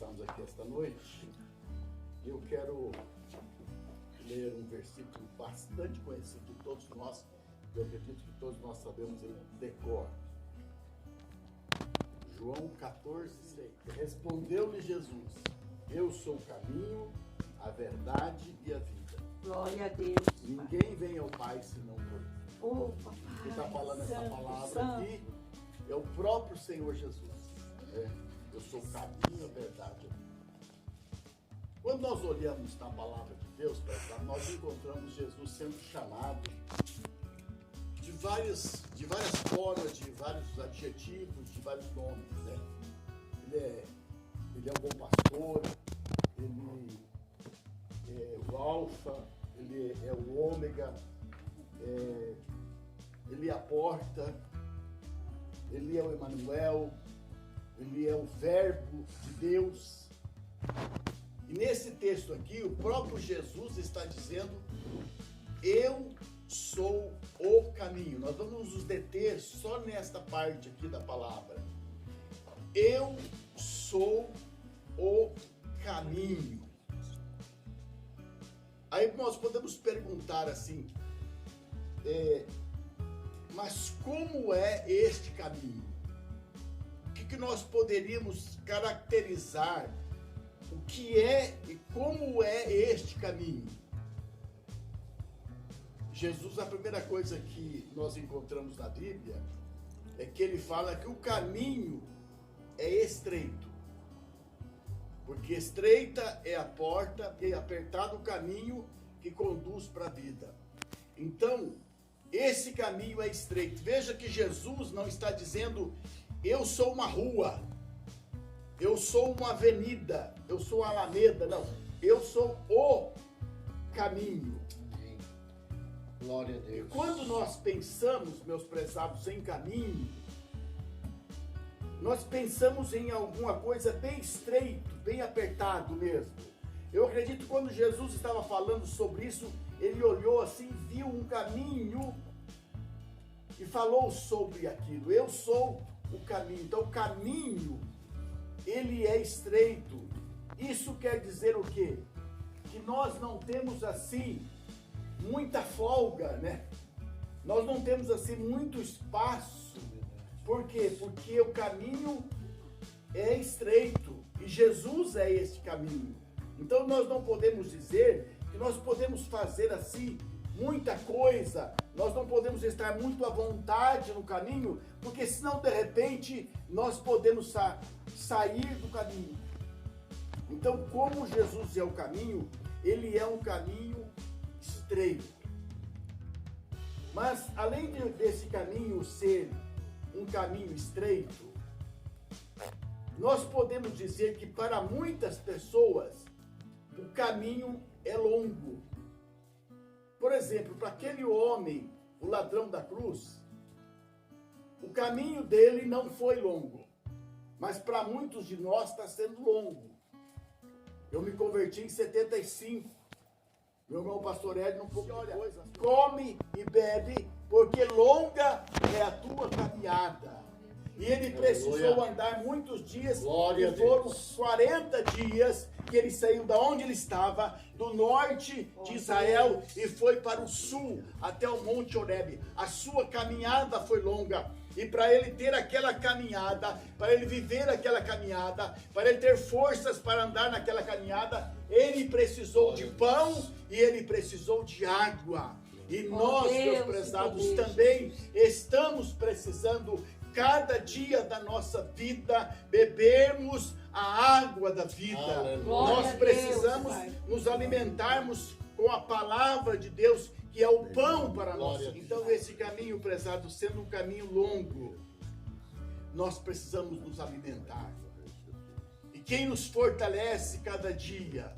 conversarmos aqui esta noite, eu quero ler um versículo bastante conhecido de todos nós, eu acredito que todos nós sabemos ele de cor. João 14:6. Respondeu-lhe Jesus: Eu sou o caminho, a verdade e a vida. Glória a Deus. Ninguém vem ao Pai senão por mim. Oh, papai. Quem está falando essa Santo, palavra santo. aqui é o próprio Senhor Jesus. Eu sou o caminho, a verdade e a vida. Quando nós olhamos na palavra de Deus, nós encontramos Jesus sendo chamado de várias formas, de vários adjetivos, de vários nomes, né? Ele é o bom pastor, ele é o alfa, ele é o ômega, ele é a porta, ele é o Emanuel, ele é o verbo de Deus. E nesse texto aqui, o próprio Jesus está dizendo: eu sou o caminho. Nós vamos nos deter só nesta parte aqui da palavra. Eu sou o caminho. Aí nós podemos perguntar assim, mas como é este caminho? O que nós poderíamos caracterizar? O que é e como é este caminho? Jesus, a primeira coisa que nós encontramos na Bíblia é que ele fala que o caminho é estreito. Porque estreita é a porta e apertado o caminho que conduz para a vida. Então, esse caminho é estreito. Veja que Jesus não está dizendo: eu sou uma rua, eu sou uma avenida, eu sou uma alameda. Não, eu sou o caminho. Glória a Deus. E quando nós pensamos, meus prezados, em caminho, nós pensamos em alguma coisa bem estreito, bem apertado mesmo. Eu acredito que quando Jesus estava falando sobre isso, ele olhou assim, viu um caminho e falou sobre aquilo. Eu sou o caminho. Então o caminho, ele é estreito. Isso quer dizer o quê? Que nós não temos assim muita folga, né? Nós não temos assim muito espaço. Por quê? Porque o caminho é estreito e Jesus é este caminho. Então nós não podemos dizer que nós podemos fazer assim muita coisa, nós não podemos estar muito à vontade no caminho, porque senão de repente nós podemos sair do caminho. Então, como Jesus é o caminho, ele é um caminho estreito. Mas além desse caminho ser um caminho estreito, nós podemos dizer que para muitas pessoas o caminho é longo. Por exemplo, para aquele homem, o ladrão da cruz, o caminho dele não foi longo, mas para muitos de nós está sendo longo. Eu me converti em 75. Meu irmão pastor Edno, come e bebe, porque longa é a tua caminhada. E ele precisou andar muitos dias, e foram 40 dias que ele saiu da onde ele estava, do norte de Israel, e foi para o sul, até o Monte Horebe. A sua caminhada foi longa. E para ele ter aquela caminhada, para ele viver aquela caminhada, para ele ter forças para andar naquela caminhada, ele precisou de pão e ele precisou de água. E nós, meus prezados, também estamos precisando, cada dia da nossa vida, bebermos a água da vida. Nós precisamos nos alimentarmos com a palavra de Deus, que é o pão para nós. Então, esse caminho, prezado, sendo um caminho longo, nós precisamos nos alimentar. E quem nos fortalece cada dia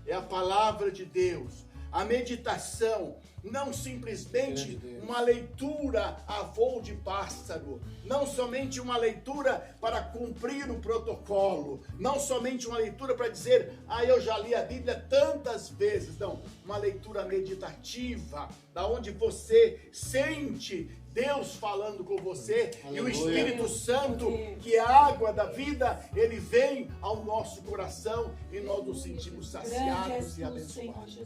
é a palavra de Deus, a meditação, não simplesmente uma leitura a voo de pássaro, não somente uma leitura para cumprir o protocolo, não somente uma leitura para dizer, eu já li a Bíblia tantas vezes, não, uma leitura meditativa, da onde você sente Deus falando com você, e o Aleluia. Espírito Santo, que é a água da vida, ele vem ao nosso coração e nós nos sentimos saciados e abençoados.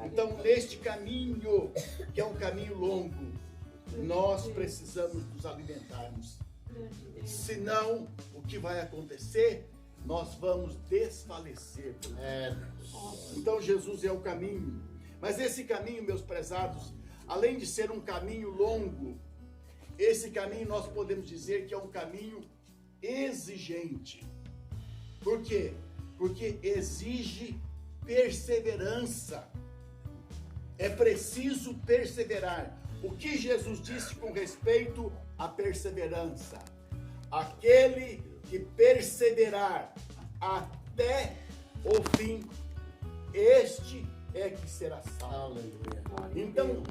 Então, neste caminho, que é um caminho longo, nós precisamos nos alimentarmos. Senão, o que vai acontecer? Nós vamos desfalecer. Então, Jesus é o caminho. Mas esse caminho, meus prezados, além de ser um caminho longo, esse caminho nós podemos dizer que é um caminho exigente. Por quê? Porque exige perseverança. É preciso perseverar. O que Jesus disse com respeito à perseverança? Aquele que perseverar até o fim, este é que será salvo. Então,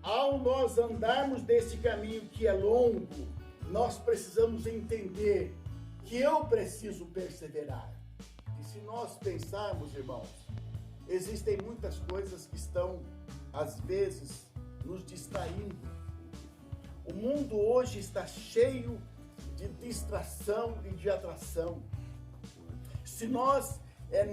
ao nós andarmos desse caminho que é longo, nós precisamos entender que eu preciso perseverar. E se nós pensarmos, irmãos, existem muitas coisas que estão, às vezes, nos distraindo. O mundo hoje está cheio de distração e de atração. Se nós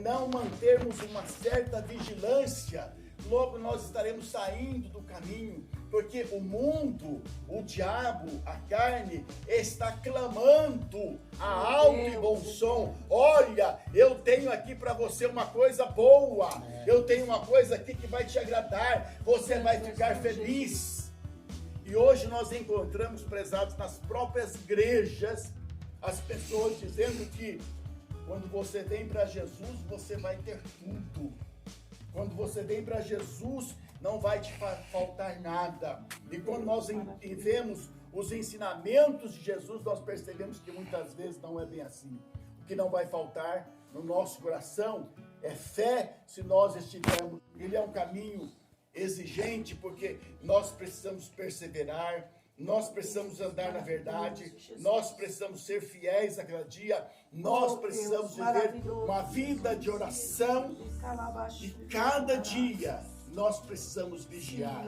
não mantermos uma certa vigilância, logo nós estaremos saindo do caminho, porque o mundo, o diabo, a carne, está clamando a alto e bom som: olha, eu tenho aqui para você uma coisa boa, eu tenho uma coisa aqui que vai te agradar, você vai ficar feliz. E hoje nós encontramos, prezados, nas próprias igrejas, as pessoas dizendo que quando você vem para Jesus, você vai ter tudo. Quando você vem para Jesus, não vai te faltar nada. E quando nós vemos os ensinamentos de Jesus, nós percebemos que muitas vezes não é bem assim. O que não vai faltar no nosso coração é fé, se nós estivermos. Ele é um caminho exigente, porque nós precisamos perseverar, nós precisamos andar na verdade, nós precisamos ser fiéis a cada dia, nós precisamos viver uma vida de oração, e cada dia nós precisamos vigiar.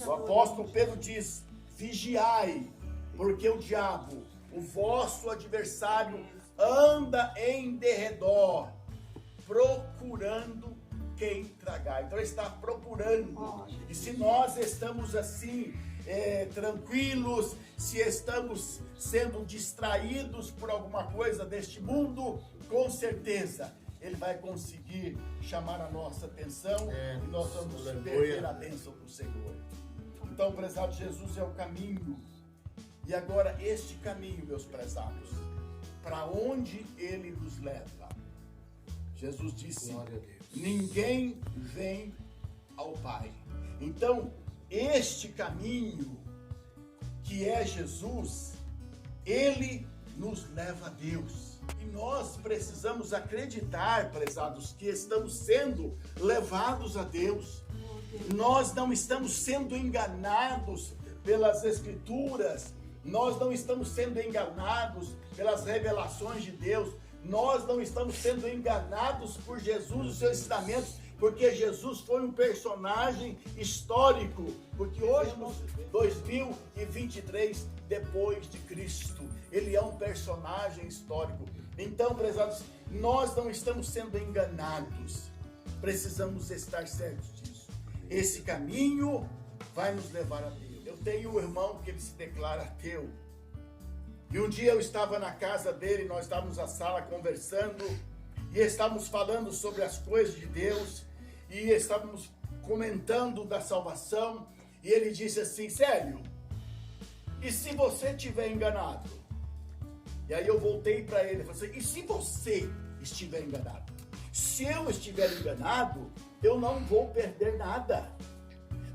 O apóstolo Pedro diz: vigiai, porque o diabo, o vosso adversário, anda em derredor, procurando quem tragar. Então ele está procurando. E se nós estamos assim, tranquilos, se estamos sendo distraídos por alguma coisa deste mundo, com certeza ele vai conseguir chamar a nossa atenção e nós vamos perder a bênção do Senhor. Então, prezado, Jesus é o caminho. E agora, este caminho, meus prezados, para onde ele nos leva? Jesus disse: ninguém vem ao Pai. Então, este caminho, que é Jesus, ele nos leva a Deus. E nós precisamos acreditar, prezados, que estamos sendo levados a Deus. Nós não estamos sendo enganados pelas Escrituras, nós não estamos sendo enganados pelas revelações de Deus, nós não estamos sendo enganados por Jesus e os seus ensinamentos, porque Jesus foi um personagem histórico, porque hoje, nos 2023, depois de Cristo, ele é um personagem histórico. Então, prezados, nós não estamos sendo enganados, precisamos estar certos disso. Esse caminho vai nos levar a Deus. Eu tenho um irmão que ele se declara ateu, e um dia eu estava na casa dele, nós estávamos na sala conversando, e estávamos falando sobre as coisas de Deus, e estávamos comentando da salvação, e ele disse assim: Célio, e se você estiver enganado? E aí eu voltei para ele e falei assim: e se você estiver enganado? Se eu estiver enganado, eu não vou perder nada.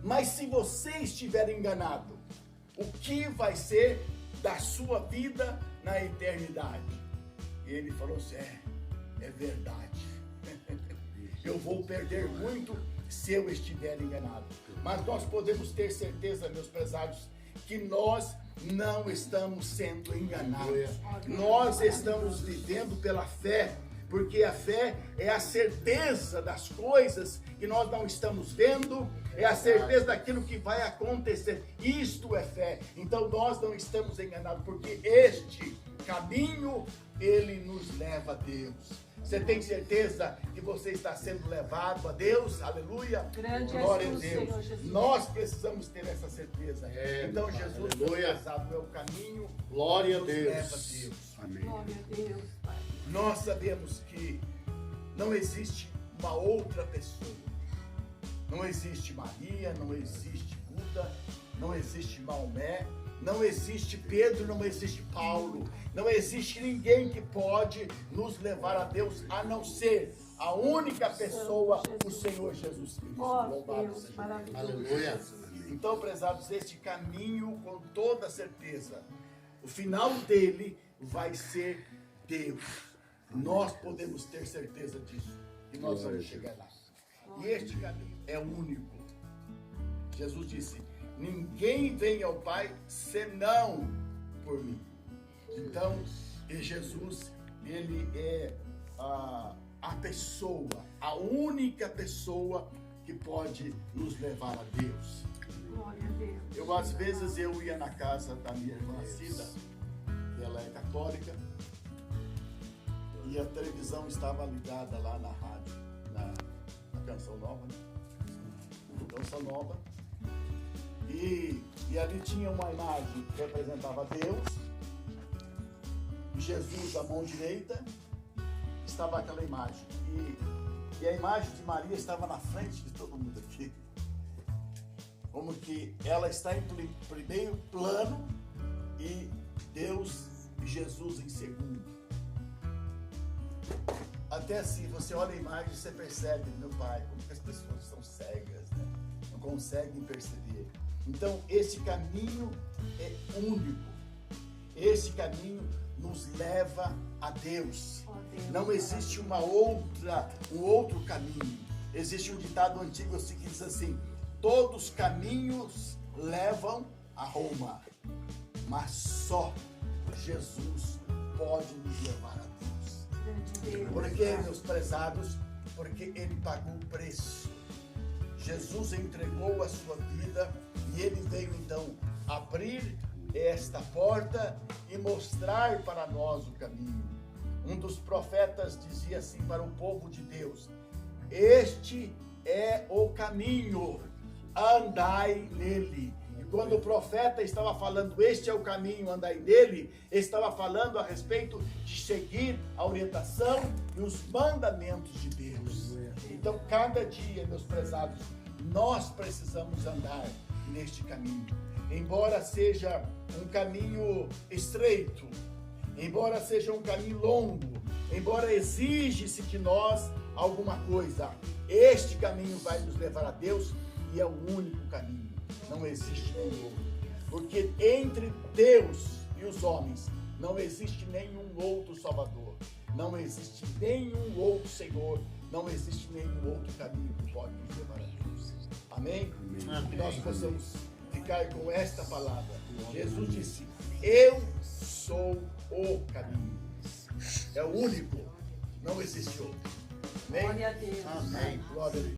Mas se você estiver enganado, o que vai ser da sua vida na eternidade? E ele falou assim: é verdade. Eu vou perder muito se eu estiver enganado. Mas nós podemos ter certeza, meus prezados, que nós não estamos sendo enganados. Nós estamos vivendo pela fé, Porque a fé é a certeza das coisas que nós não estamos vendo, é a certeza daquilo que vai acontecer. Isto é fé. Então nós não estamos enganados, porque este caminho, ele nos leva a Deus. Você tem certeza que você está sendo levado a Deus? Aleluia. Grande Glória és a tu, Deus. Senhor Jesus. Nós precisamos ter essa certeza. Então Jesus, meu aleluia. prezado, é o caminho. Glória a que nos Deus. leva a Deus. Amém. Glória a Deus, Pai. Nós sabemos que não existe uma outra pessoa. Não existe Maria, não existe Buda, não existe Maomé, não existe Pedro, não existe Paulo. Não existe ninguém que pode nos levar a Deus, a não ser a única pessoa, o Senhor Jesus Cristo. Ó Louvado Deus, seja maravilhoso. Aleluia. Então, prezados, este caminho, com toda certeza, o final dele vai ser Deus. Nós podemos ter certeza disso. E nós vamos chegar lá. E este caminho é único. Jesus disse: ninguém vem ao Pai senão por mim. Então, Jesus, ele é a pessoa, a única pessoa que pode nos levar a Deus. Glória a Deus. Às vezes, eu ia na casa da minha irmã Cida, que ela é católica, e a televisão estava ligada lá na rádio, na Canção Nova, né? Canção Nova. E ali tinha uma imagem que representava Deus, e Jesus à mão direita, estava aquela imagem. E a imagem de Maria estava na frente de todo mundo aqui. Como que ela está em primeiro plano e Deus e Jesus em segundo. Até assim, você olha a imagem e você percebe, meu Pai, como que as pessoas são cegas, né? Não conseguem perceber. Então, esse caminho é único. Esse caminho nos leva a Deus. Não existe um outro caminho. Existe um ditado antigo assim, que diz assim: todos os caminhos levam a Roma, mas só Jesus pode nos levar a Deus. Por quê, meus prezados? Porque Ele pagou o preço. Jesus entregou a sua vida e Ele veio então abrir esta porta e mostrar para nós o caminho. Um dos profetas dizia assim para o povo de Deus: este é o caminho, andai nele. E quando o profeta estava falando este é o caminho, andai nele, estava falando a respeito de seguir a orientação e os mandamentos de Deus. Então, cada dia, meus prezados, nós precisamos andar neste caminho. Embora seja um caminho estreito, embora seja um caminho longo, embora exige-se de nós alguma coisa, este caminho vai nos levar a Deus e é o único caminho. Não existe nenhum outro. Porque entre Deus e os homens não existe nenhum outro Salvador. Não existe nenhum outro Senhor. Não existe nenhum outro caminho que pode nos levar a Deus. Amém? Que nós possamos ficar com esta palavra. Jesus disse: eu sou o caminho. É o único. Não existe outro. Amém? Glória a Deus. Amém. Glória a Deus.